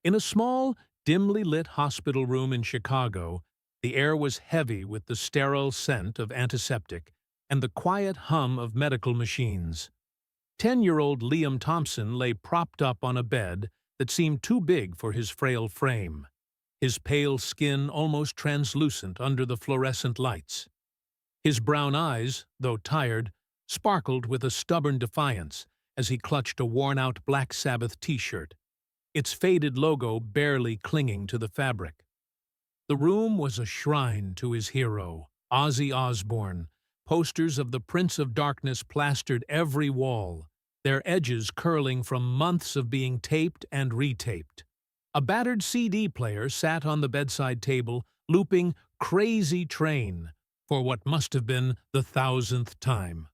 In a small, dimly lit hospital room in Chicago, the air was heavy with the sterile scent of antiseptic and the quiet hum of medical machines. 10-year-old Liam Thompson lay propped up on a bed that seemed too big for his frail frame, his pale skin almost translucent under the fluorescent lights. His brown eyes, though tired, sparkled with a stubborn defiance as he clutched a worn-out Black Sabbath t-shirt, its faded logo barely clinging to the fabric. The room was a shrine to his hero, Ozzy Osbourne. Posters of the Prince of Darkness plastered every wall, their edges curling from months of being taped and retaped. A battered CD player sat on the bedside table, looping Crazy Train for what must have been the 1,000th time.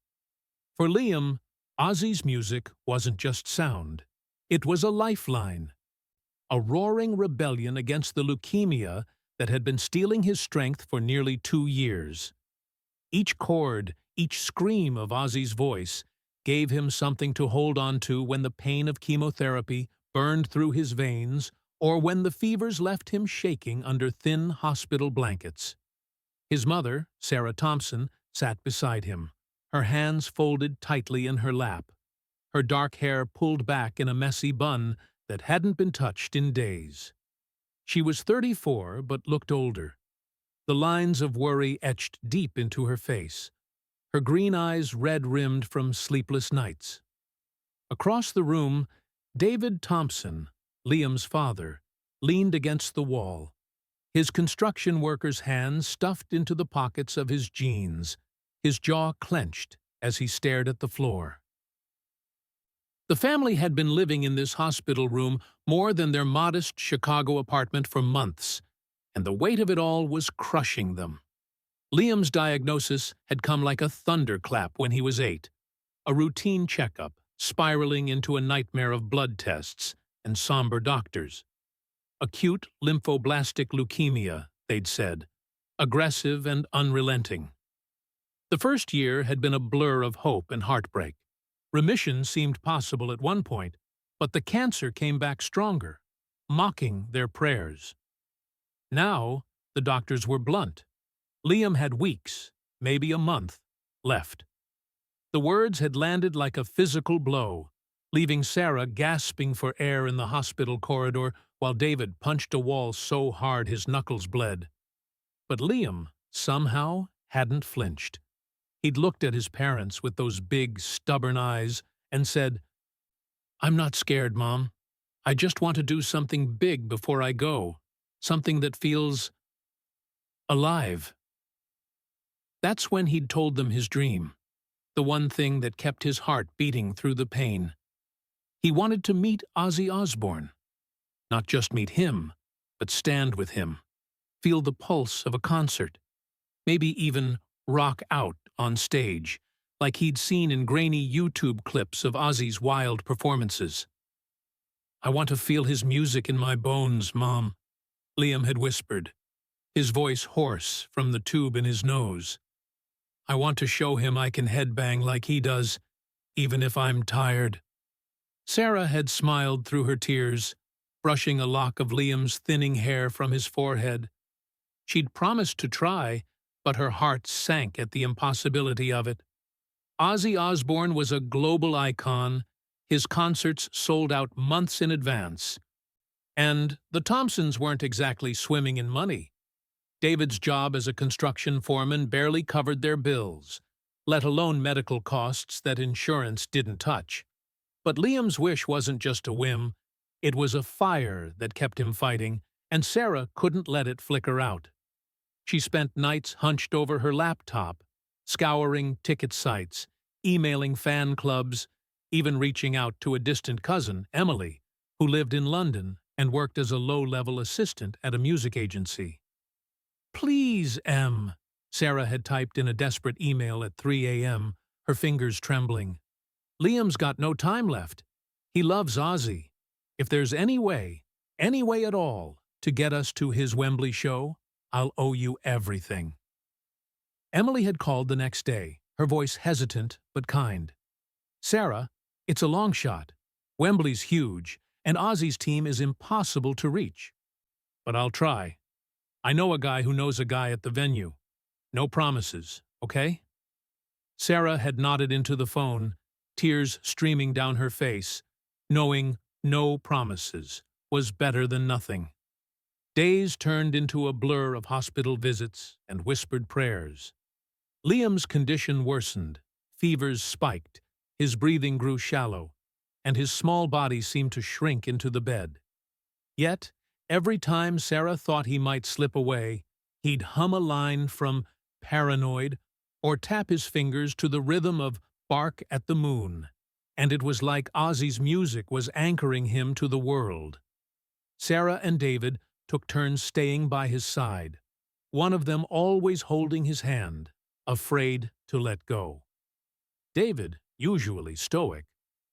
For Liam, Ozzy's music wasn't just sound. It was a lifeline, a roaring rebellion against the leukemia that had been stealing his strength for nearly 2 years. Each chord, each scream of Ozzy's voice gave him something to hold on to when the pain of chemotherapy burned through his veins or when the fevers left him shaking under thin hospital blankets. His mother, Sarah Thompson, sat beside him, her hands folded tightly in her lap, her dark hair pulled back in a messy bun that hadn't been touched in days. She was 34 but looked older, the lines of worry etched deep into her face, her green eyes red-rimmed from sleepless nights. Across the room, David Thompson, Liam's father, leaned against the wall, his construction worker's hands stuffed into the pockets of his jeans, his jaw clenched as he stared at the floor. The family had been living in this hospital room more than their modest Chicago apartment for months, and the weight of it all was crushing them. Liam's diagnosis had come like a thunderclap when he was 8, a routine checkup spiraling into a nightmare of blood tests and somber doctors. Acute lymphoblastic leukemia, they'd said, aggressive and unrelenting. The first year had been a blur of hope and heartbreak. Remission seemed possible at one point, but the cancer came back stronger, mocking their prayers. Now, the doctors were blunt. Liam had weeks, maybe a month, left. The words had landed like a physical blow, leaving Sarah gasping for air in the hospital corridor while David punched a wall so hard his knuckles bled. But Liam, somehow, hadn't flinched. He'd looked at his parents with those big, stubborn eyes and said, "I'm not scared, Mom. I just want to do something big before I go, something that feels alive." That's when he'd told them his dream, the one thing that kept his heart beating through the pain. He wanted to meet Ozzy Osbourne. Not just meet him, but stand with him, feel the pulse of a concert, maybe even rock out on stage, like he'd seen in grainy YouTube clips of Ozzy's wild performances. "I want to feel his music in my bones, Mom," Liam had whispered, his voice hoarse from the tube in his nose. "I want to show him I can headbang like he does, even if I'm tired." Sarah had smiled through her tears, brushing a lock of Liam's thinning hair from his forehead. She'd promised to try, but her heart sank at the impossibility of it. Ozzy Osbourne was a global icon, his concerts sold out months in advance. And the Thompsons weren't exactly swimming in money. David's job as a construction foreman barely covered their bills, let alone medical costs that insurance didn't touch. But Liam's wish wasn't just a whim, it was a fire that kept him fighting, and Sarah couldn't let it flicker out. She spent nights hunched over her laptop, scouring ticket sites, emailing fan clubs, even reaching out to a distant cousin, Emily, who lived in London and worked as a low-level assistant at a music agency. "Please, Em," Sarah had typed in a desperate email at 3 a.m., her fingers trembling. "Liam's got no time left. He loves Ozzy. If there's any way at all, to get us to his Wembley show, I'll owe you everything." Emily had called the next day, her voice hesitant but kind. "Sarah, it's a long shot. Wembley's huge, and Ozzy's team is impossible to reach. But I'll try. I know a guy who knows a guy at the venue. No promises, okay? Sarah had nodded into the phone, tears streaming down her face, knowing no promises was better than nothing. Days turned into a blur of hospital visits and whispered prayers. Liam's condition worsened, fevers spiked, his breathing grew shallow, and his small body seemed to shrink into the bed. Yet, every time Sarah thought he might slip away, he'd hum a line from Paranoid or tap his fingers to the rhythm of Bark at the Moon, and it was like Ozzy's music was anchoring him to the world. Sarah and David took turns staying by his side, one of them always holding his hand, afraid to let go. David, usually stoic,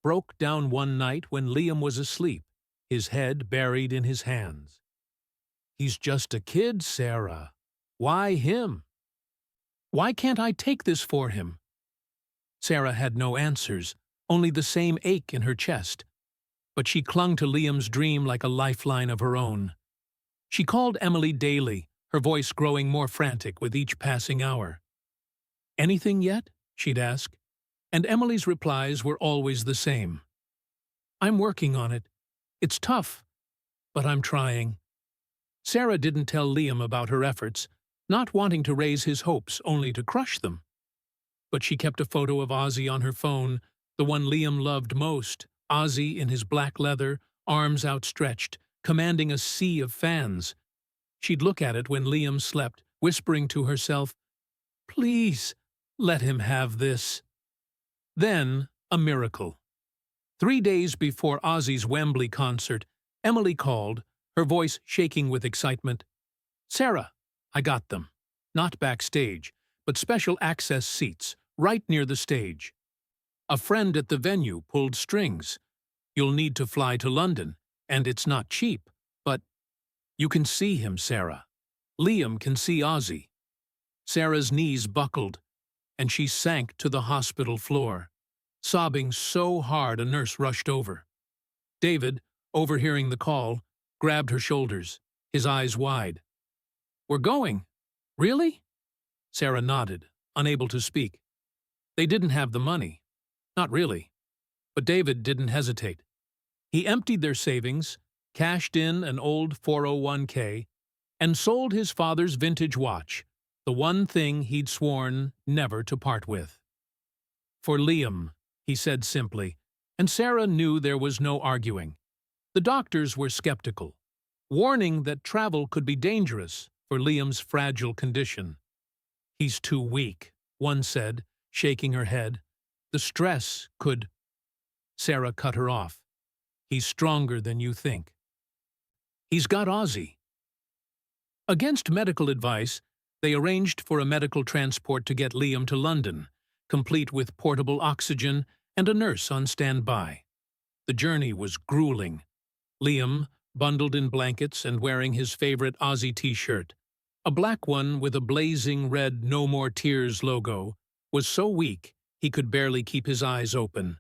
broke down one night when Liam was asleep, his head buried in his hands. "He's just a kid, Sarah. Why him? Why can't I take this for him?" Sarah had no answers, only the same ache in her chest. But she clung to Liam's dream like a lifeline of her own. She called Emily daily, her voice growing more frantic with each passing hour. "Anything yet?" she'd ask, and Emily's replies were always the same. "I'm working on it. It's tough, but I'm trying." Sarah didn't tell Liam about her efforts, not wanting to raise his hopes only to crush them. But she kept a photo of Ozzy on her phone, the one Liam loved most, Ozzy in his black leather, arms outstretched, commanding a sea of fans. She'd look at it when Liam slept, whispering to herself, "Please, let him have this." Then, a miracle. 3 days before Ozzy's Wembley concert, Emily called, her voice shaking with excitement. "Sarah, I got them. Not backstage, but special access seats, right near the stage. A friend at the venue pulled strings. You'll need to fly to London, and it's not cheap, but you can see him, Sarah. Liam can see Ozzy." Sarah's knees buckled, and she sank to the hospital floor, sobbing so hard a nurse rushed over. David, overhearing the call, grabbed her shoulders, his eyes wide. "We're going. Really?" Sarah nodded, unable to speak. They didn't have the money. Not really. But David didn't hesitate. He emptied their savings, cashed in an old 401k, and sold his father's vintage watch, the one thing he'd sworn never to part with. "For Liam," he said simply, and Sarah knew there was no arguing. The doctors were skeptical, warning that travel could be dangerous for Liam's fragile condition. "He's too weak," one said, shaking her head. "The stress could—" Sarah cut her off. "He's stronger than you think. He's got Ozzy." Against medical advice, they arranged for a medical transport to get Liam to London, complete with portable oxygen and a nurse on standby. The journey was grueling. Liam, bundled in blankets and wearing his favorite Ozzy t-shirt, a black one with a blazing red "No More Tears" logo, was so weak he could barely keep his eyes open.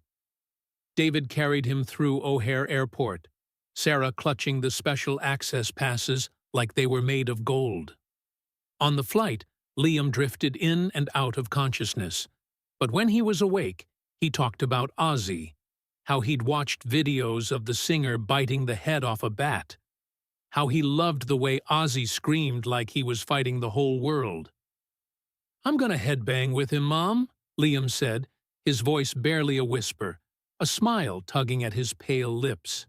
David carried him through O'Hare Airport, Sarah clutching the special access passes like they were made of gold. On the flight, Liam drifted in and out of consciousness, but when he was awake, he talked about Ozzy, how he'd watched videos of the singer biting the head off a bat, how he loved the way Ozzy screamed like he was fighting the whole world. "I'm gonna headbang with him, Mom," Liam said, his voice barely a whisper, a smile tugging at his pale lips.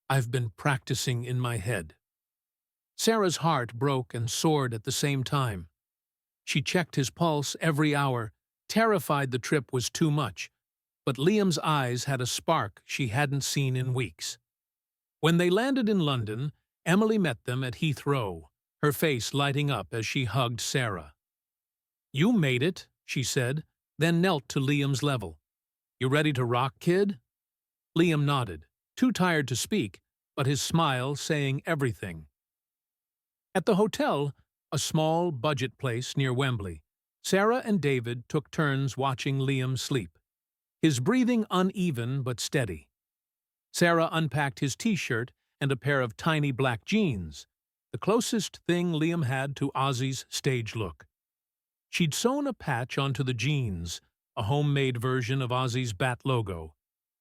"I've been practicing in my head." Sarah's heart broke and soared at the same time. She checked his pulse every hour, terrified the trip was too much, but Liam's eyes had a spark she hadn't seen in weeks. When they landed in London, Emily met them at Heathrow, her face lighting up as she hugged Sarah. "You made it," she said, then knelt to Liam's level. "You ready to rock, kid?" Liam nodded, too tired to speak, but his smile saying everything. At the hotel, a small, budget place near Wembley, Sarah and David took turns watching Liam sleep, his breathing uneven but steady. Sarah unpacked his t-shirt and a pair of tiny black jeans, the closest thing Liam had to Ozzy's stage look. She'd sewn a patch onto the jeans, a homemade version of Ozzy's bat logo,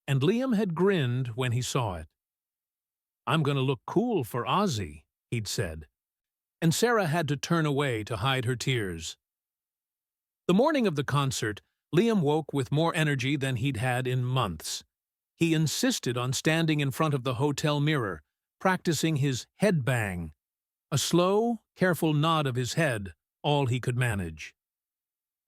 and Liam had grinned when he saw it. "I'm gonna look cool for Ozzy," he'd said, and Sarah had to turn away to hide her tears. The morning of the concert, Liam woke with more energy than he'd had in months. He insisted on standing in front of the hotel mirror, practicing his head bang, a slow, careful nod of his head, all he could manage.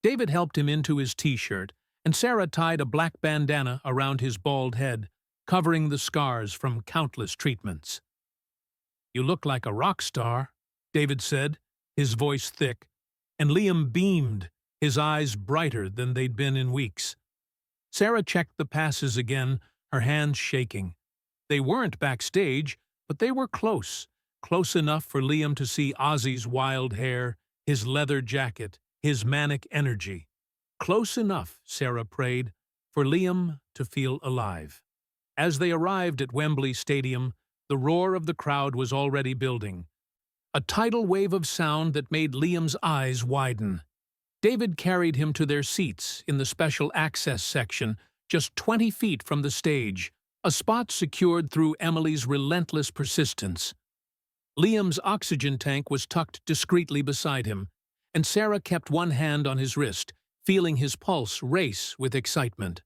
David helped him into his t-shirt, and Sarah tied a black bandana around his bald head, covering the scars from countless treatments. "You look like a rock star," David said, his voice thick, and Liam beamed, his eyes brighter than they'd been in weeks. Sarah checked the passes again, her hands shaking. They weren't backstage, but they were close enough for Liam to see Ozzy's wild hair, his leather jacket, his manic energy. Close enough, Sarah prayed, for Liam to feel alive. As they arrived at Wembley Stadium, the roar of the crowd was already building, a tidal wave of sound that made Liam's eyes widen. David carried him to their seats in the special access section, just 20 feet from the stage, a spot secured through Emily's relentless persistence. Liam's oxygen tank was tucked discreetly beside him, and Sarah kept one hand on his wrist, feeling his pulse race with excitement.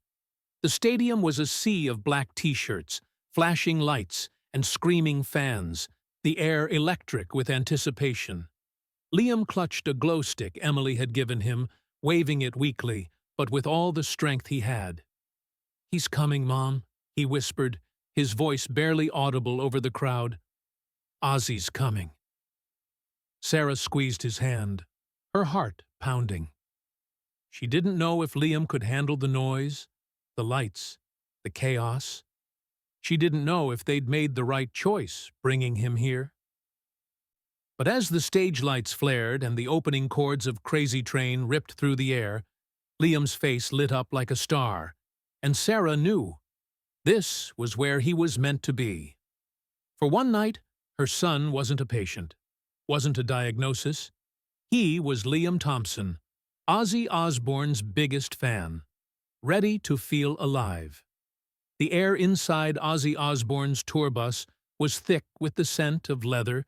The stadium was a sea of black t-shirts, flashing lights, and screaming fans, the air electric with anticipation. Liam clutched a glow stick Emily had given him, waving it weakly, but with all the strength he had. "He's coming, Mom," he whispered, his voice barely audible over the crowd. "Ozzy's coming." Sarah squeezed his hand, her heart pounding. She didn't know if Liam could handle the noise, the lights, the chaos. She didn't know if they'd made the right choice bringing him here. But as the stage lights flared and the opening chords of Crazy Train ripped through the air, Liam's face lit up like a star, and Sarah knew this was where he was meant to be. For one night, her son wasn't a patient, wasn't a diagnosis. He was Liam Thompson, Ozzy Osbourne's biggest fan, ready to feel alive. The air inside Ozzy Osbourne's tour bus was thick with the scent of leather,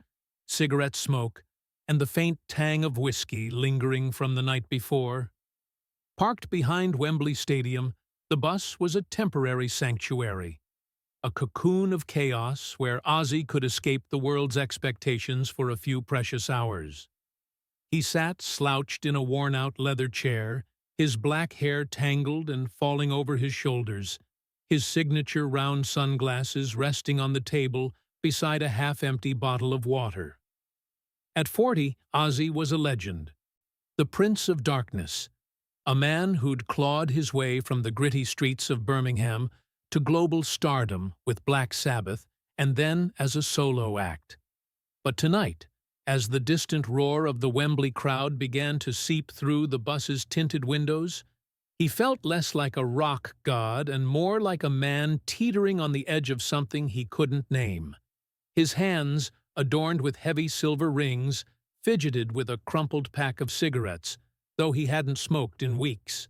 cigarette smoke, and the faint tang of whiskey lingering from the night before. Parked behind Wembley Stadium, the bus was a temporary sanctuary, a cocoon of chaos where Ozzy could escape the world's expectations for a few precious hours. He sat slouched in a worn-out leather chair, his black hair tangled and falling over his shoulders, his signature round sunglasses resting on the table beside a half-empty bottle of water. At 40, Ozzy was a legend, the Prince of Darkness, a man who'd clawed his way from the gritty streets of Birmingham to global stardom with Black Sabbath and then as a solo act. But tonight, as the distant roar of the Wembley crowd began to seep through the bus's tinted windows, he felt less like a rock god and more like a man teetering on the edge of something he couldn't name. His hands, adorned with heavy silver rings, fidgeted with a crumpled pack of cigarettes, though he hadn't smoked in weeks.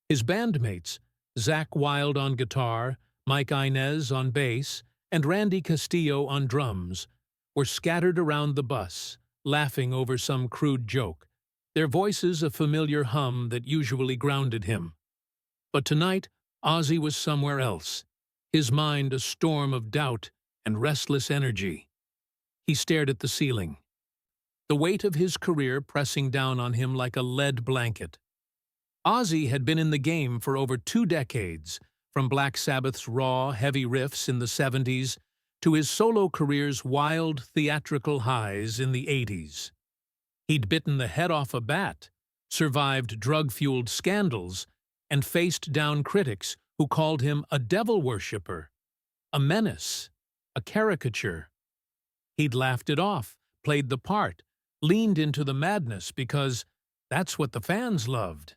His bandmates, Zakk Wylde on guitar, Mike Inez on bass, and Randy Castillo on drums, were scattered around the bus, laughing over some crude joke, their voices a familiar hum that usually grounded him. But tonight, Ozzy was somewhere else, his mind a storm of doubt and restless energy. He stared at the ceiling, the weight of his career pressing down on him like a lead blanket. Ozzy had been in the game for over 2 decades, from Black Sabbath's raw, heavy riffs in the 70s to his solo career's wild, theatrical highs in the 80s. He'd bitten the head off a bat, survived drug-fueled scandals, and faced down critics who called him a devil worshipper, a menace, a caricature. He'd laughed it off, played the part, leaned into the madness because that's what the fans loved.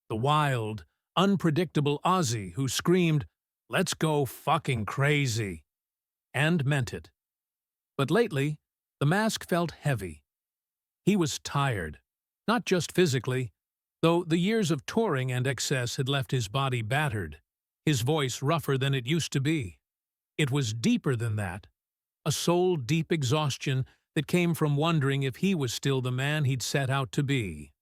The wild, unpredictable Ozzy who screamed, let's go fucking crazy, and meant it. But lately, the mask felt heavy. He was tired, not just physically, though the years of touring and excess had left his body battered, his voice rougher than it used to be. It was deeper than that, a soul-deep exhaustion that came from wondering if he was still the man he'd set out to be.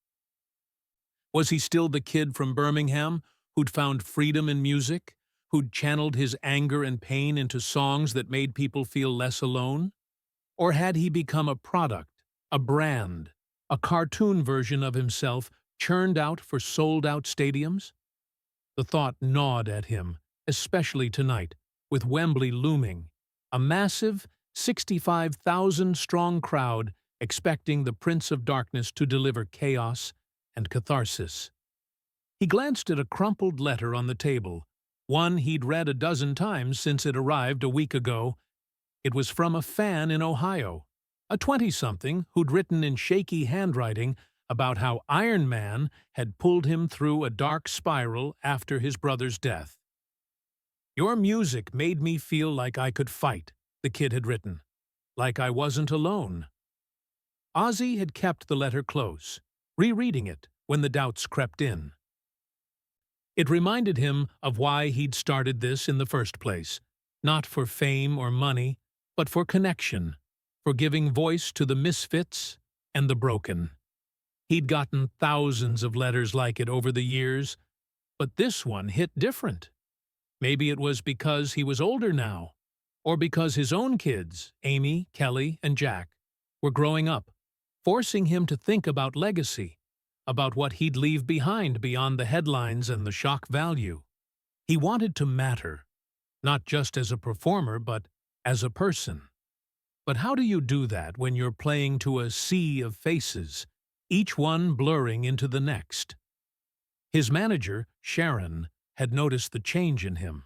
Was he still the kid from Birmingham who'd found freedom in music, who'd channeled his anger and pain into songs that made people feel less alone? Or had he become a product, a brand, a cartoon version of himself churned out for sold-out stadiums? The thought gnawed at him, especially tonight, with Wembley looming, a massive 65,000-strong crowd expecting the Prince of Darkness to deliver chaos and catharsis. He glanced at a crumpled letter on the table, one he'd read a dozen times since it arrived a week ago. It was from a fan in Ohio, a 20-something who'd written in shaky handwriting about how Iron Man had pulled him through a dark spiral after his brother's death. "Your music made me feel like I could fight," the kid had written, "like I wasn't alone." Ozzy had kept the letter close, rereading it when the doubts crept in. It reminded him of why he'd started this in the first place, not for fame or money, but for connection, for giving voice to the misfits and the broken. He'd gotten thousands of letters like it over the years, but this one hit different. Maybe it was because he was older now, or because his own kids, Amy, Kelly, and Jack, were growing up, forcing him to think about legacy, about what he'd leave behind beyond the headlines and the shock value. He wanted to matter, not just as a performer, but as a person. But how do you do that when you're playing to a sea of faces, each one blurring into the next? His manager, Sharon, had noticed the change in him.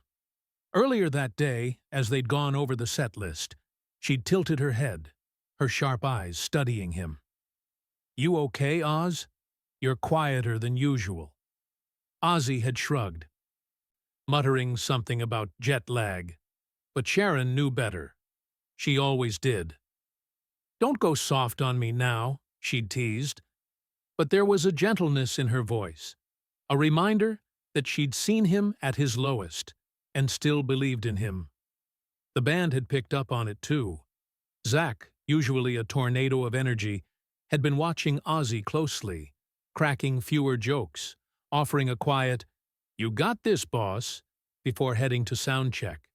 Earlier that day, as they'd gone over the set list, she'd tilted her head, her sharp eyes studying him. "You okay, Oz? You're quieter than usual." Ozzy had shrugged, muttering something about jet lag, but Sharon knew better. She always did. "Don't go soft on me now," she'd teased. But there was a gentleness in her voice, a reminder that she'd seen him at his lowest and still believed in him. The band had picked up on it too. Zach, usually a tornado of energy, had been watching Ozzy closely, cracking fewer jokes, offering a quiet, "You got this, boss," before heading to sound check.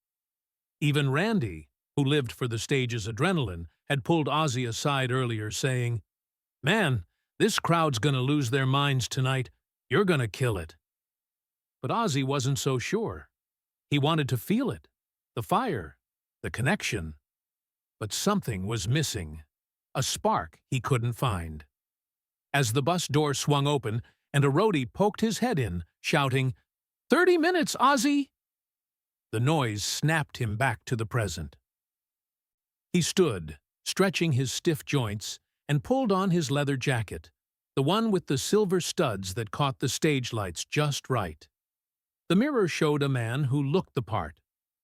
Even Randy, who lived for the stage's adrenaline, had pulled Ozzy aside earlier, saying, "Man, this crowd's gonna lose their minds tonight. You're gonna kill it." But Ozzy wasn't so sure. He wanted to feel it, the fire, the connection. But something was missing, a spark he couldn't find. As the bus door swung open and a roadie poked his head in, shouting, "30 minutes, Ozzy!" the noise snapped him back to the present. He stood, stretching his stiff joints, and pulled on his leather jacket, the one with the silver studs that caught the stage lights just right. The mirror showed a man who looked the part.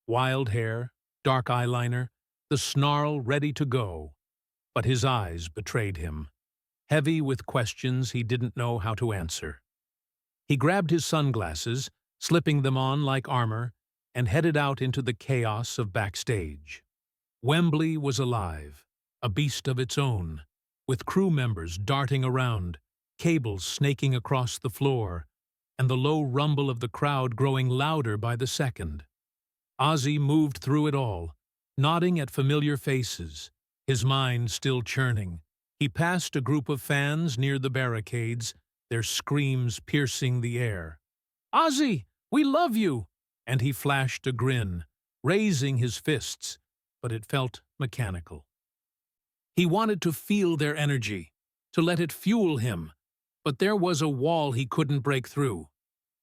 Wild hair, dark eyeliner, the snarl ready to go. But his eyes betrayed him, heavy with questions he didn't know how to answer. He grabbed his sunglasses, slipping them on like armor, and headed out into the chaos of backstage. Wembley was alive, a beast of its own, with crew members darting around, cables snaking across the floor, and the low rumble of the crowd growing louder by the second. Ozzy moved through it all, nodding at familiar faces, his mind still churning. He passed a group of fans near the barricades, their screams piercing the air. "Ozzy, we love you!" And he flashed a grin, raising his fists, but it felt mechanical. He wanted to feel their energy, to let it fuel him, but there was a wall he couldn't break through.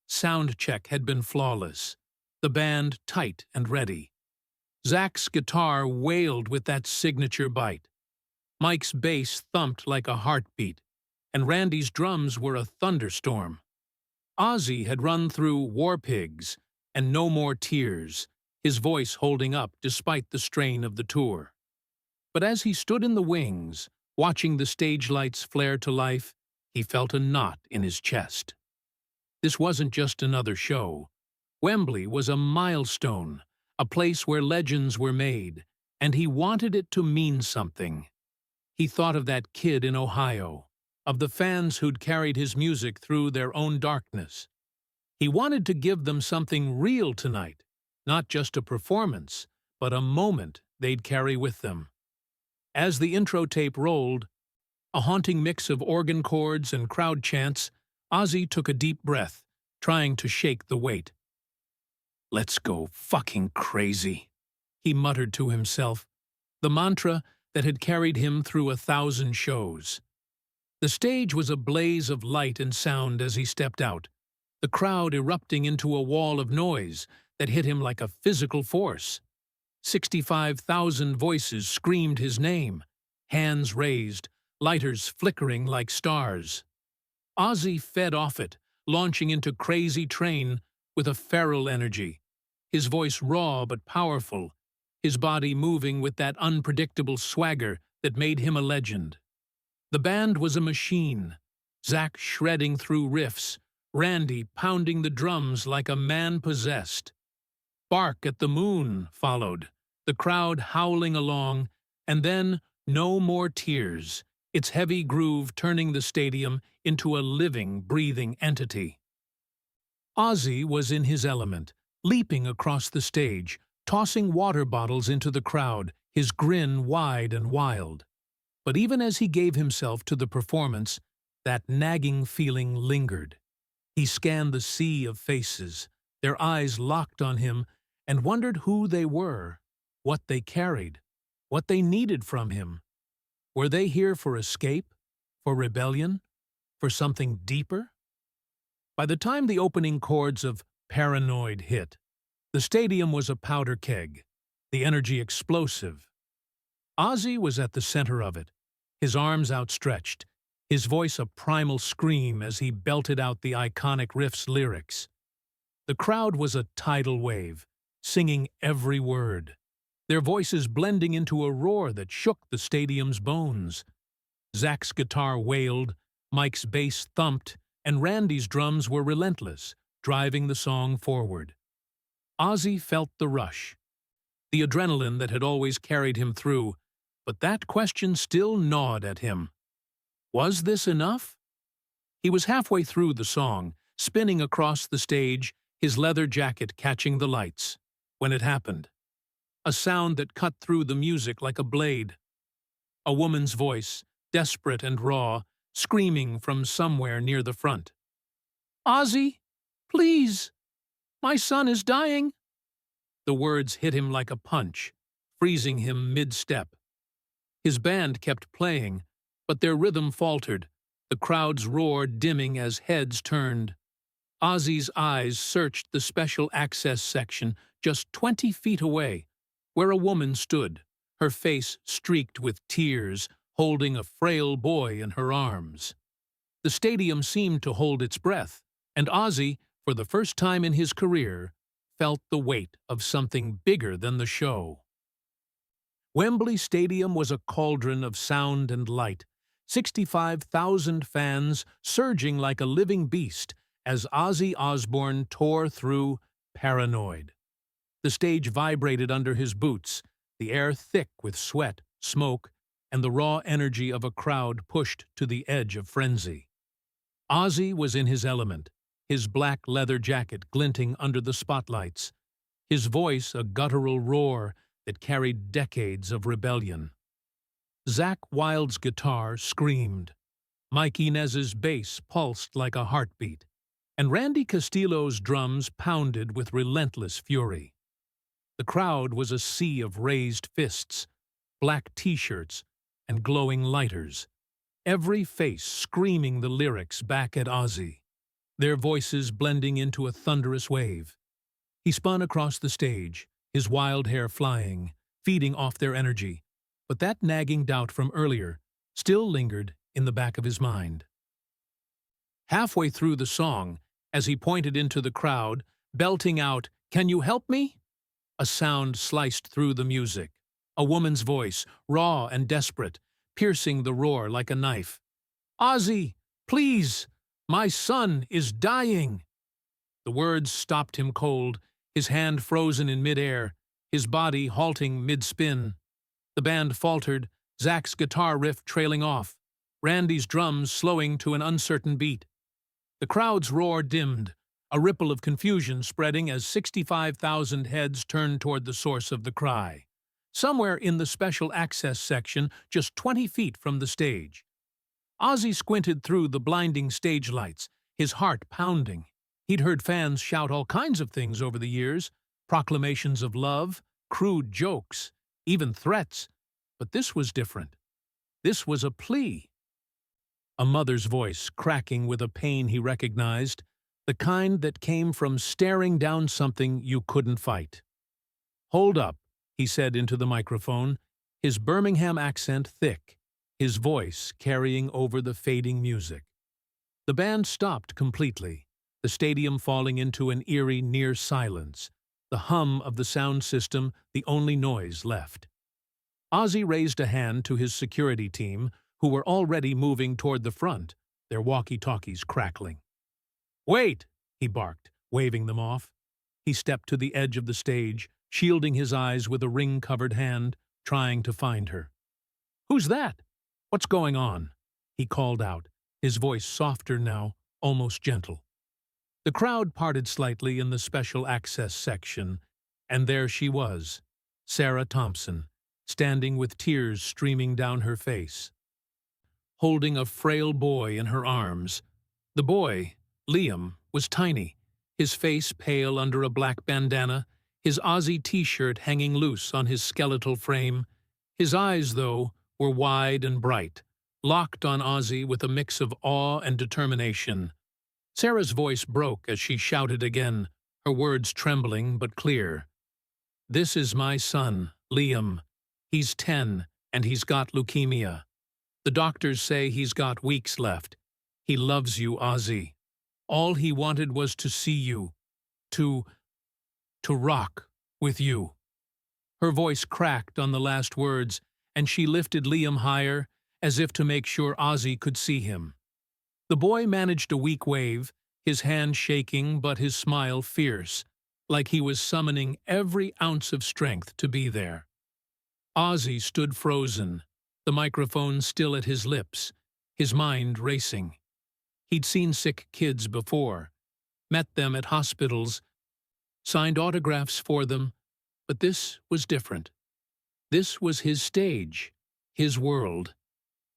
Sound check had been flawless, the band tight and ready. Zach's guitar wailed with that signature bite. Mike's bass thumped like a heartbeat, and Randy's drums were a thunderstorm. Ozzy had run through War Pigs, and no more tears, his voice holding up despite the strain of the tour. But as he stood in the wings, watching the stage lights flare to life, he felt a knot in his chest. This wasn't just another show. Wembley was a milestone, a place where legends were made, and he wanted it to mean something. He thought of that kid in Ohio, of the fans who'd carried his music through their own darkness. He wanted to give them something real tonight, not just a performance, but a moment they'd carry with them. As the intro tape rolled, a haunting mix of organ chords and crowd chants, Ozzy took a deep breath, trying to shake the weight. "Let's go fucking crazy," he muttered to himself, the mantra that had carried him through 1,000 shows. The stage was a blaze of light and sound as he stepped out, the crowd erupting into a wall of noise that hit him like a physical force. 65,000 voices screamed his name, hands raised, lighters flickering like stars. Ozzy fed off it, launching into Crazy Train with a feral energy, his voice raw but powerful, his body moving with that unpredictable swagger that made him a legend. The band was a machine, Zach shredding through riffs, Randy pounding the drums like a man possessed. "Bark at the Moon" followed, the crowd howling along, and then No More Tears, its heavy groove turning the stadium into a living, breathing entity. Ozzy was in his element, leaping across the stage, tossing water bottles into the crowd, his grin wide and wild. But even as he gave himself to the performance, that nagging feeling lingered. He scanned the sea of faces, their eyes locked on him, and wondered who they were, what they carried, what they needed from him. Were they here for escape, for rebellion, for something deeper? By the time the opening chords of Paranoid hit, the stadium was a powder keg, the energy explosive. Ozzy was at the center of it, his arms outstretched, his voice a primal scream as he belted out the iconic riff's lyrics. The crowd was a tidal wave, singing every word, their voices blending into a roar that shook the stadium's bones. Zach's guitar wailed, Mike's bass thumped, and Randy's drums were relentless, driving the song forward. Ozzy felt the rush, the adrenaline that had always carried him through, but that question still gnawed at him. Was this enough? He was halfway through the song, spinning across the stage, his leather jacket catching the lights, when it happened. A sound that cut through the music like a blade. A woman's voice, desperate and raw, screaming from somewhere near the front. "Ozzy, please! My son is dying!" The words hit him like a punch, freezing him mid-step. His band kept playing, but their rhythm faltered, the crowd's roar dimming as heads turned. Ozzy's eyes searched the special access section just 20 feet away, where a woman stood, her face streaked with tears, holding a frail boy in her arms. The stadium seemed to hold its breath, and Ozzy, for the first time in his career, felt the weight of something bigger than the show. Wembley Stadium was a cauldron of sound and light, 65,000 fans surging like a living beast as Ozzy Osbourne tore through Paranoid. The stage vibrated under his boots, the air thick with sweat, smoke, and the raw energy of a crowd pushed to the edge of frenzy. Ozzy was in his element, his black leather jacket glinting under the spotlights, his voice a guttural roar that carried decades of rebellion. Zakk Wylde's guitar screamed, Mike Inez's bass pulsed like a heartbeat, and Randy Castillo's drums pounded with relentless fury. The crowd was a sea of raised fists, black t-shirts, and glowing lighters, every face screaming the lyrics back at Ozzy, their voices blending into a thunderous wave. He spun across the stage, his wild hair flying, feeding off their energy, but that nagging doubt from earlier still lingered in the back of his mind. Halfway through the song, as he pointed into the crowd, belting out, Can you help me? A sound sliced through the music. A woman's voice, raw and desperate, piercing the roar like a knife. Ozzy, please! My son is dying! The words stopped him cold, his hand frozen in midair, his body halting mid-spin. The band faltered, Zach's guitar riff trailing off, Randy's drums slowing to an uncertain beat. The crowd's roar dimmed, a ripple of confusion spreading as 65,000 heads turned toward the source of the cry. Somewhere in the special access section, just 20 feet from the stage. Ozzy squinted through the blinding stage lights, his heart pounding. He'd heard fans shout all kinds of things over the years, proclamations of love, crude jokes, even threats. But this was different. This was a plea. A mother's voice, cracking with a pain he recognized, the kind that came from staring down something you couldn't fight. "Hold up," he said into the microphone, his Birmingham accent thick, his voice carrying over the fading music. The band stopped completely, the stadium falling into an eerie near silence, the hum of the sound system the only noise left. Ozzy raised a hand to his security team, who were already moving toward the front, their walkie-talkies crackling. "Wait!" he barked, waving them off. He stepped to the edge of the stage, shielding his eyes with a ring-covered hand, trying to find her. "Who's that? What's going on?" he called out, his voice softer now, almost gentle. The crowd parted slightly in the special access section, and there she was, Sarah Thompson, standing with tears streaming down her face, holding a frail boy in her arms. The boy, Liam, was tiny, his face pale under a black bandana, his Ozzy t-shirt hanging loose on his skeletal frame. His eyes, though, were wide and bright, locked on Ozzy with a mix of awe and determination. Sarah's voice broke as she shouted again, her words trembling but clear. "This is my son, Liam. He's 10, and he's got leukemia. The doctors say he's got weeks left. He loves you, Ozzy. All he wanted was to see you, to rock with you." Her voice cracked on the last words, and she lifted Liam higher, as if to make sure Ozzy could see him. The boy managed a weak wave, his hand shaking but his smile fierce, like he was summoning every ounce of strength to be there. Ozzy stood frozen, the microphone still at his lips, his mind racing. He'd seen sick kids before, met them at hospitals, signed autographs for them, but this was different. This was his stage, his world,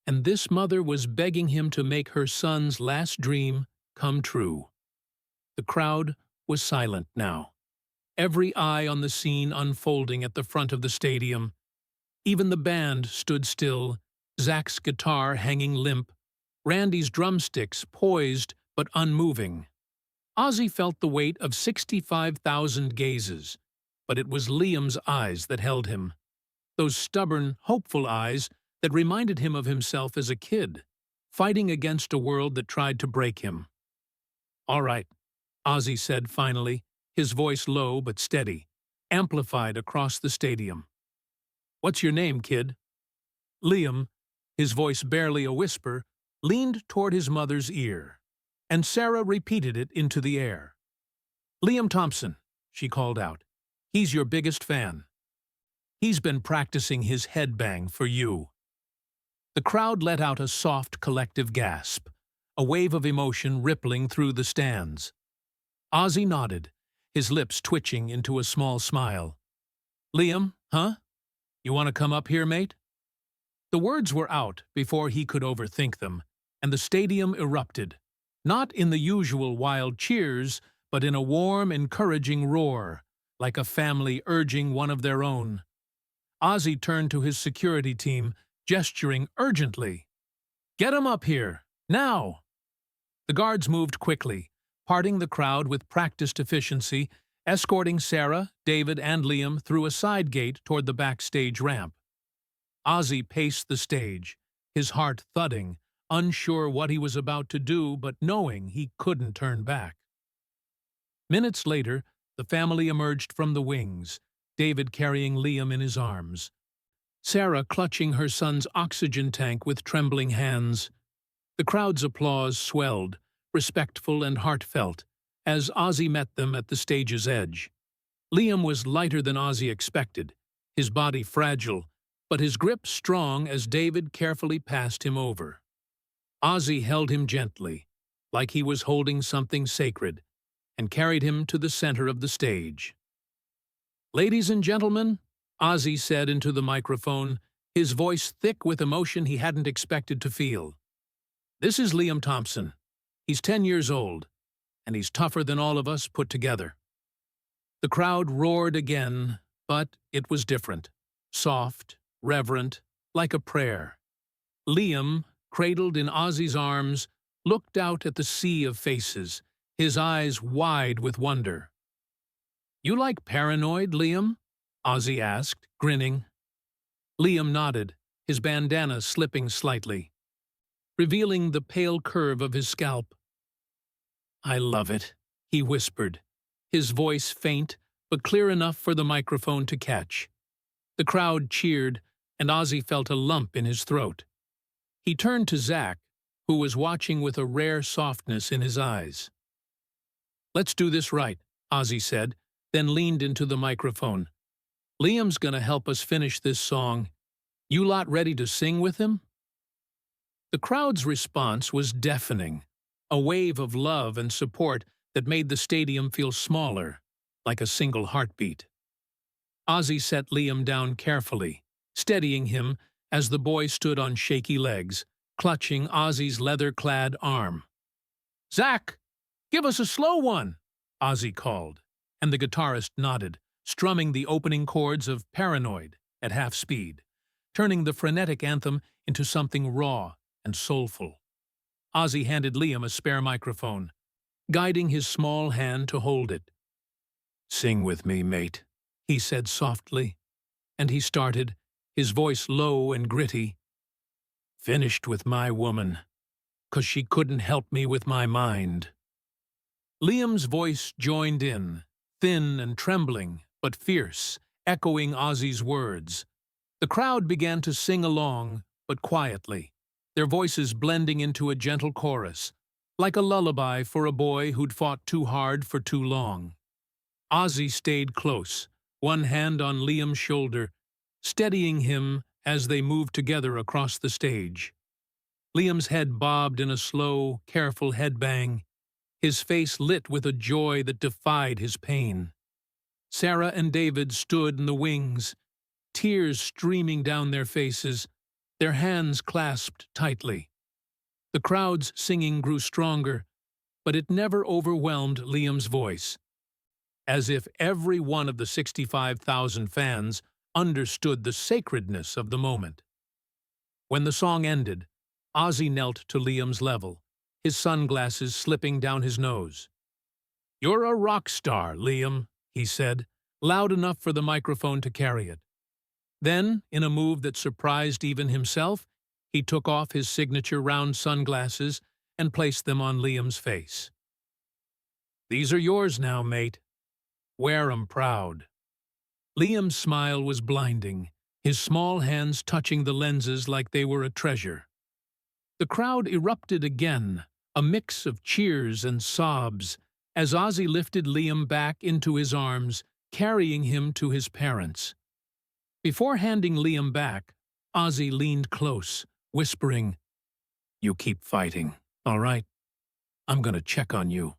and this mother was begging him to make her son's last dream come true. The crowd was silent now, every eye on the scene unfolding at the front of the stadium. Even the band stood still, Zach's guitar hanging limp, Randy's drumsticks poised but unmoving. Ozzy felt the weight of 65,000 gazes, but it was Liam's eyes that held him. Those stubborn, hopeful eyes that reminded him of himself as a kid, fighting against a world that tried to break him. "All right," Ozzy said finally, his voice low but steady, amplified across the stadium. "What's your name, kid?" Liam, his voice barely a whisper, leaned toward his mother's ear, and Sarah repeated it into the air. "Liam Thompson," she called out. "He's your biggest fan. He's been practicing his headbang for you." The crowd let out a soft, collective gasp, a wave of emotion rippling through the stands. Ozzy nodded, his lips twitching into a small smile. "Liam, huh? You want to come up here, mate?" The words were out before he could overthink them, and the stadium erupted, not in the usual wild cheers, but in a warm, encouraging roar, like a family urging one of their own. Ozzy turned to his security team, gesturing urgently. "Get him up here, now!" The guards moved quickly, parting the crowd with practiced efficiency, escorting Sarah, David, and Liam through a side gate toward the backstage ramp. Ozzy paced the stage, his heart thudding, unsure what he was about to do but knowing he couldn't turn back. Minutes later, The family emerged from the wings, David carrying Liam in his arms, Sarah clutching her son's oxygen tank with trembling hands. The crowd's applause swelled, respectful and heartfelt, as Ozzy met them at the stage's edge. Liam was lighter than Ozzy expected, his body fragile, but his grip strong as David carefully passed him over. Ozzy held him gently, like he was holding something sacred, and carried him to the center of the stage. "Ladies and gentlemen," Ozzy said into the microphone, his voice thick with emotion he hadn't expected to feel. "This is Liam Thompson. He's 10 years old, and he's tougher than all of us put together." The crowd roared again, but it was different. Soft, reverent, like a prayer. Liam, cradled in Ozzy's arms, looked out at the sea of faces, his eyes wide with wonder. "You like Paranoid, Liam?" Ozzy asked, grinning. Liam nodded, his bandana slipping slightly, revealing the pale curve of his scalp. "I love it," he whispered, his voice faint but clear enough for the microphone to catch. The crowd cheered, and Ozzy felt a lump in his throat. He turned to Zach, who was watching with a rare softness in his eyes. "Let's do this right," Ozzy said, then leaned into the microphone. "Liam's gonna help us finish this song. You lot ready to sing with him?" The crowd's response was deafening, a wave of love and support that made the stadium feel smaller, like a single heartbeat. Ozzy set Liam down carefully, steadying him as the boy stood on shaky legs, clutching Ozzy's leather-clad arm. "Zach, give us a slow one," Ozzy called, and the guitarist nodded, strumming the opening chords of Paranoid at half speed, turning the frenetic anthem into something raw and soulful. Ozzy handed Liam a spare microphone, guiding his small hand to hold it. "Sing with me, mate," he said softly, and he started, his voice low and gritty. "Finished with my woman, 'cause she couldn't help me with my mind." Liam's voice joined in, thin and trembling, but fierce, echoing Ozzy's words. The crowd began to sing along, but quietly, their voices blending into a gentle chorus, like a lullaby for a boy who'd fought too hard for too long. Ozzy stayed close, one hand on Liam's shoulder, steadying him as they moved together across the stage. Liam's head bobbed in a slow, careful headbang, his face lit with a joy that defied his pain. Sarah and David stood in the wings, tears streaming down their faces, their hands clasped tightly. The crowd's singing grew stronger, but it never overwhelmed Liam's voice, as if every one of the 65,000 fans understood the sacredness of the moment. When the song ended, Ozzy knelt to Liam's level, his sunglasses slipping down his nose. "You're a rock star, Liam," he said, loud enough for the microphone to carry it. Then, in a move that surprised even himself, he took off his signature round sunglasses and placed them on Liam's face. "These are yours now, mate. Wear 'em proud." Liam's smile was blinding, his small hands touching the lenses like they were a treasure. The crowd erupted again, a mix of cheers and sobs, as Ozzy lifted Liam back into his arms, carrying him to his parents. Before handing Liam back, Ozzy leaned close, whispering, "You keep fighting, all right? I'm gonna check on you."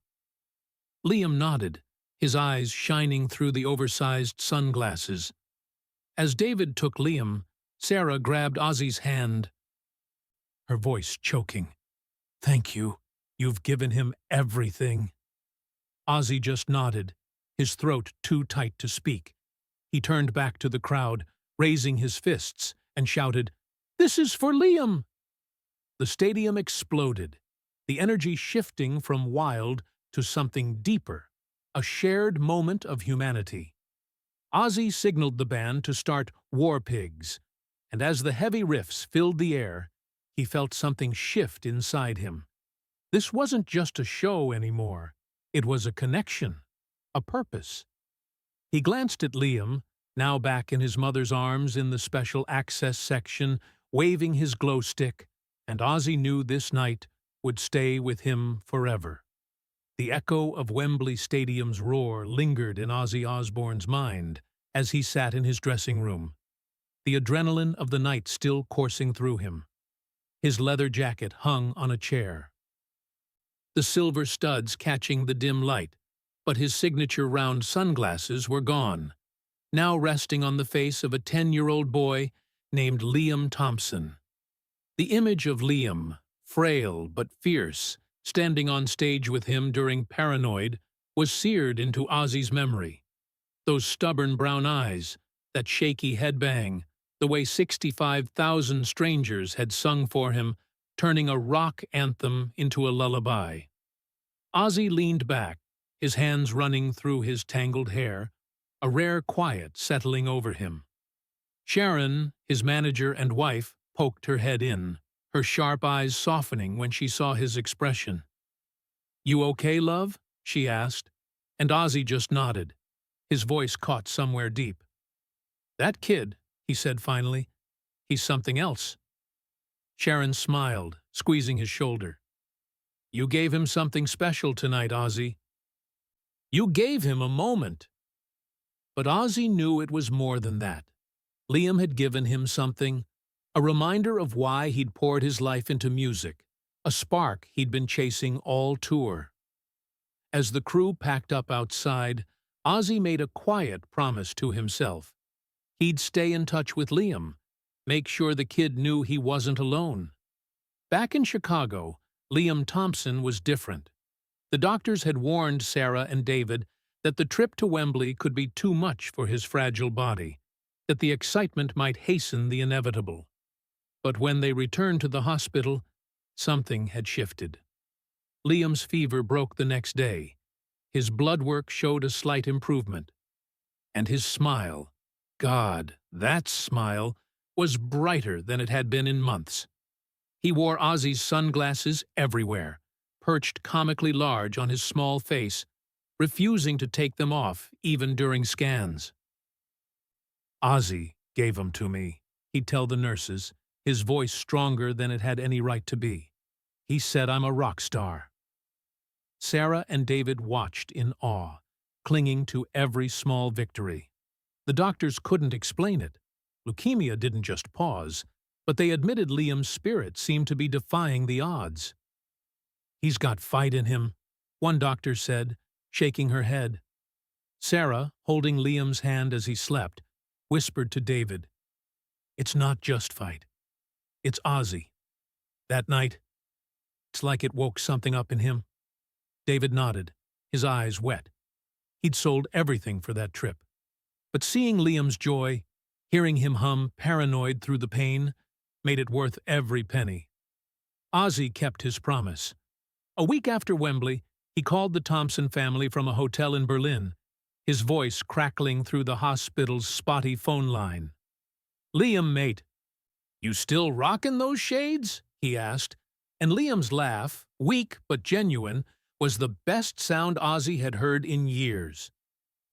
Liam nodded, his eyes shining through the oversized sunglasses. As David took Liam, Sarah grabbed Ozzy's hand, her voice choking. "Thank you. You've given him everything." Ozzy just nodded, his throat too tight to speak. He turned back to the crowd, raising his fists, and shouted, "This is for Liam!" The stadium exploded, the energy shifting from wild to something deeper, a shared moment of humanity. Ozzy signaled the band to start War Pigs, and as the heavy riffs filled the air, he felt something shift inside him. This wasn't just a show anymore. It was a connection, a purpose. He glanced at Liam, now back in his mother's arms in the special access section, waving his glow stick, and Ozzy knew this night would stay with him forever. The echo of Wembley Stadium's roar lingered in Ozzy Osbourne's mind as he sat in his dressing room, the adrenaline of the night still coursing through him. His leather jacket hung on a chair, the silver studs catching the dim light, but his signature round sunglasses were gone, now resting on the face of a 10-year-old boy named Liam Thompson. The image of Liam, frail but fierce, standing on stage with him during Paranoid, was seared into Ozzy's memory. Those stubborn brown eyes, that shaky headbang, the way 65,000 strangers had sung for him, turning a rock anthem into a lullaby. Ozzy leaned back, his hands running through his tangled hair, a rare quiet settling over him. Sharon, his manager and wife, poked her head in, her sharp eyes softening when she saw his expression. "You okay, love?" she asked, and Ozzy just nodded. His voice caught somewhere deep. "That kid," he said finally, "he's something else." Sharon smiled, squeezing his shoulder. "You gave him something special tonight, Ozzy. You gave him a moment." But Ozzy knew it was more than that. Liam had given him something, a reminder of why he'd poured his life into music, a spark he'd been chasing all tour. As the crew packed up outside, Ozzy made a quiet promise to himself. He'd stay in touch with Liam, make sure the kid knew he wasn't alone. Back in Chicago, Liam Thompson was different. The doctors had warned Sarah and David that the trip to Wembley could be too much for his fragile body, that the excitement might hasten the inevitable. But when they returned to the hospital, something had shifted. Liam's fever broke the next day. His blood work showed a slight improvement. And his smile, God, that smile, was brighter than it had been in months. He wore Ozzy's sunglasses everywhere, perched comically large on his small face, refusing to take them off even during scans. "Ozzy gave 'em to me," he'd tell the nurses, his voice stronger than it had any right to be. "He said I'm a rock star." Sarah and David watched in awe, clinging to every small victory. The doctors couldn't explain it. Leukemia didn't just pause, but they admitted Liam's spirit seemed to be defying the odds. "He's got fight in him," one doctor said, shaking her head. Sarah, holding Liam's hand as he slept, whispered to David, "It's not just fight. It's Ozzy. That night, it's like it woke something up in him." David nodded, his eyes wet. He'd sold everything for that trip. But seeing Liam's joy, hearing him hum Paranoid through the pain, made it worth every penny. Ozzy kept his promise. A week after Wembley, he called the Thompson family from a hotel in Berlin, his voice crackling through the hospital's spotty phone line. "Liam, mate, you still rockin' those shades?" he asked, and Liam's laugh, weak but genuine, was the best sound Ozzy had heard in years.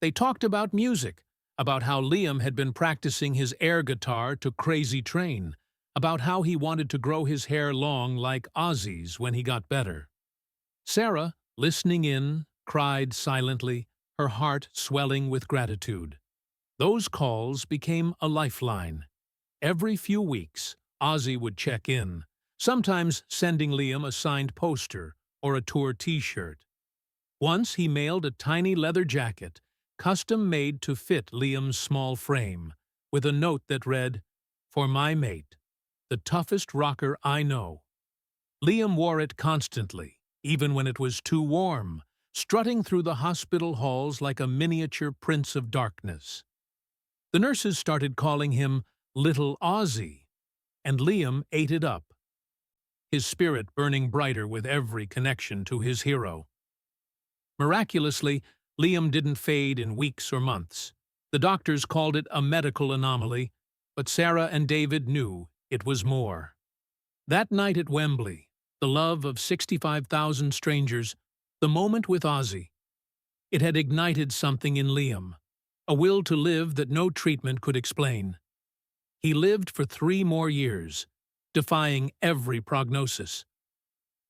They talked about music, about how Liam had been practicing his air guitar to Crazy Train, about how he wanted to grow his hair long like Ozzy's when he got better. Sarah, listening in, cried silently, her heart swelling with gratitude. Those calls became a lifeline. Every few weeks, Ozzy would check in, sometimes sending Liam a signed poster or a tour T-shirt. Once he mailed a tiny leather jacket, custom-made to fit Liam's small frame, with a note that read, "For my mate, the toughest rocker I know." Liam wore it constantly, even when it was too warm, strutting through the hospital halls like a miniature prince of darkness. The nurses started calling him Little Ozzy, and Liam ate it up, his spirit burning brighter with every connection to his hero. Miraculously, Liam didn't fade in weeks or months. The doctors called it a medical anomaly, but Sarah and David knew it was more. That night at Wembley, the love of 65,000 strangers, the moment with Ozzy, It had ignited something in Liam, a will to live that no treatment could explain. He lived for 3 more years, defying every prognosis.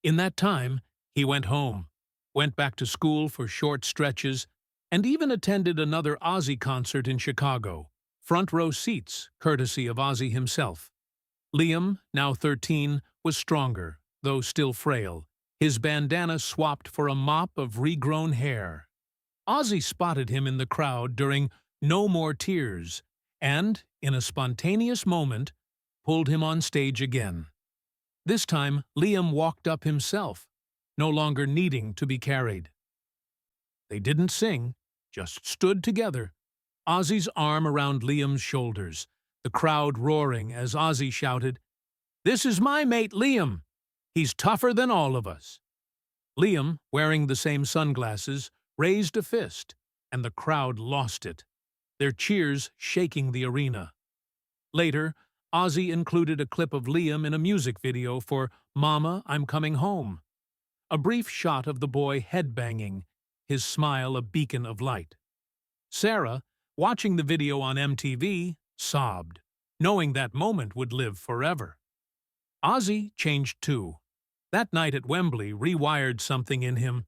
In that time, he went home, went back to school for short stretches, and even attended another Ozzy concert in Chicago, front row seats, courtesy of Ozzy himself. Liam, now 13, was stronger, though still frail, his bandana swapped for a mop of regrown hair. Ozzy spotted him in the crowd during No More Tears and, in a spontaneous moment, pulled him on stage again. This time, Liam walked up himself, no longer needing to be carried. They didn't sing, just stood together, Ozzy's arm around Liam's shoulders, the crowd roaring as Ozzy shouted, "This is my mate Liam! He's tougher than all of us!" Liam, wearing the same sunglasses, raised a fist, and the crowd lost it, their cheers shaking the arena. Later, Ozzy included a clip of Liam in a music video for Mama, I'm Coming Home, a brief shot of the boy headbanging, his smile a beacon of light. Sarah, watching the video on MTV, sobbed, knowing that moment would live forever. Ozzy changed too. That night at Wembley rewired something in him.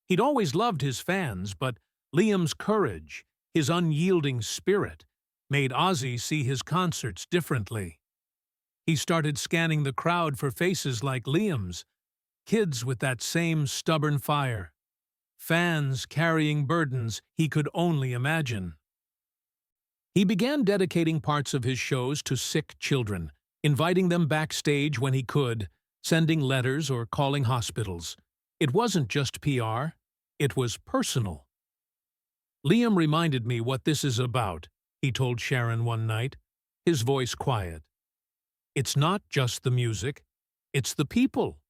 He'd always loved his fans, but Liam's courage, his unyielding spirit, made Ozzy see his concerts differently. He started scanning the crowd for faces like Liam's, kids with that same stubborn fire, fans carrying burdens he could only imagine. He began dedicating parts of his shows to sick children, inviting them backstage when he could, sending letters or calling hospitals. It wasn't just PR, it was personal. Liam reminded me what this is about, he told Sharon one night, his voice quiet. It's not just the music, it's the people.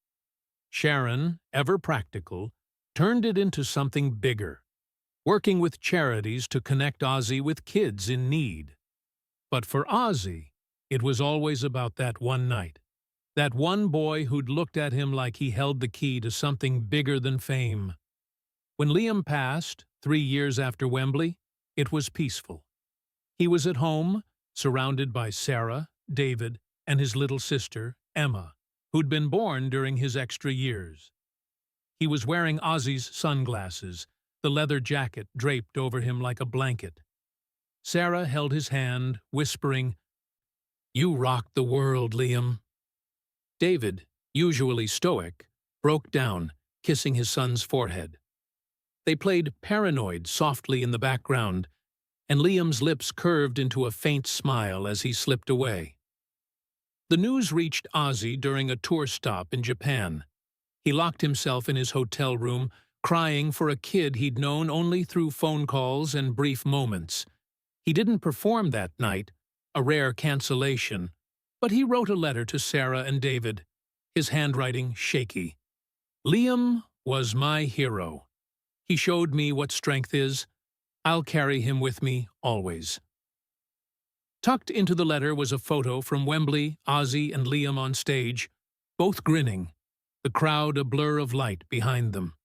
Sharon, ever practical, turned it into something bigger, working with charities to connect Ozzy with kids in need. But for Ozzy, it was always about that one night, that one boy who'd looked at him like he held the key to something bigger than fame. When Liam passed, 3 years after Wembley, it was peaceful. He was at home, surrounded by Sarah, David, and his little sister, Emma, who'd been born during his extra years. He was wearing Ozzy's sunglasses, the leather jacket draped over him like a blanket. Sarah held his hand, whispering, "You rocked the world, Liam." David, usually stoic, broke down, kissing his son's forehead. They played Paranoid softly in the background, and Liam's lips curved into a faint smile as he slipped away. The news reached Ozzy during a tour stop in Japan. He locked himself in his hotel room, crying for a kid he'd known only through phone calls and brief moments. He didn't perform that night, a rare cancellation, but he wrote a letter to Sarah and David, his handwriting shaky. Liam was my hero. He showed me what strength is. I'll carry him with me always. Tucked into the letter was a photo from Wembley, Ozzy and Liam on stage, both grinning, the crowd a blur of light behind them.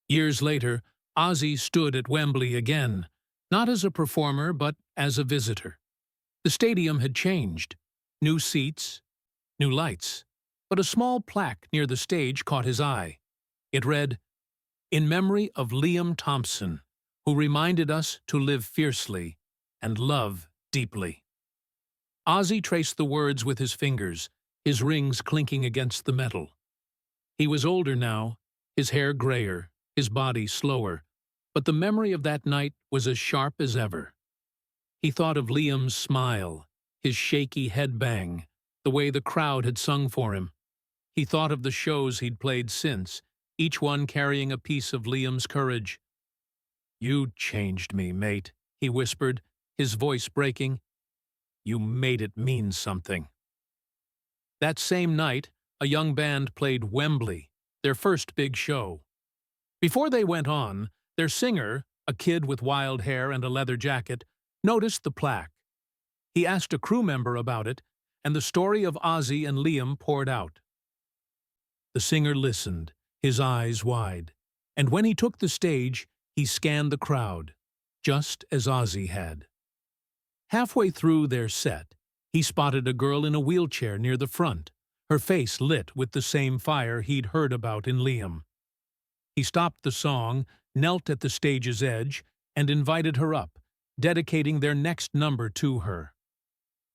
Years later, Ozzy stood at Wembley again, not as a performer but as a visitor. The stadium had changed. New seats, new lights, but a small plaque near the stage caught his eye. It read, "In memory of Liam Thompson, who reminded us to live fiercely and love deeply." Ozzy traced the words with his fingers, his rings clinking against the metal. He was older now, his hair grayer, his body slower, but the memory of that night was as sharp as ever. He thought of Liam's smile, his shaky head bang, the way the crowd had sung for him. He thought of the shows he'd played since, each one carrying a piece of Liam's courage. "You changed me, mate," he whispered, his voice breaking. "You made it mean something." That same night, a young band played Wembley, their first big show. Before they went on, their singer, a kid with wild hair and a leather jacket, noticed the plaque. He asked a crew member about it, and the story of Ozzy and Liam poured out. The singer listened, his eyes wide, and when he took the stage, He scanned the crowd, just as Ozzy had. Halfway through their set, he spotted a girl in a wheelchair near the front, her face lit with the same fire he'd heard about in Liam. He stopped the song, knelt at the stage's edge, and invited her up, dedicating their next number to her.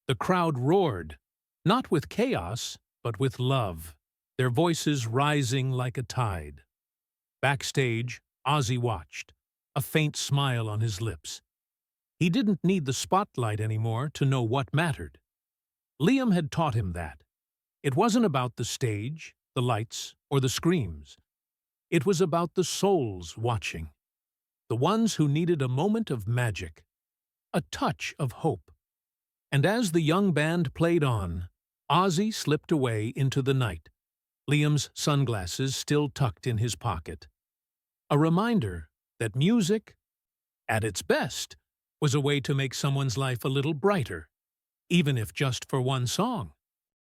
The crowd roared, not with chaos, but with love, their voices rising like a tide. Backstage, Ozzy watched, a faint smile on his lips. He didn't need the spotlight anymore to know what mattered. Liam had taught him that. It wasn't about the stage, the lights, or the screams. It was about the souls watching, the ones who needed a moment of magic, a touch of hope. And as the young band played on, Ozzy slipped away into the night, Liam's sunglasses still tucked in his pocket. A reminder that music, at its best, was a way to make someone's life a little brighter, even if just for one song.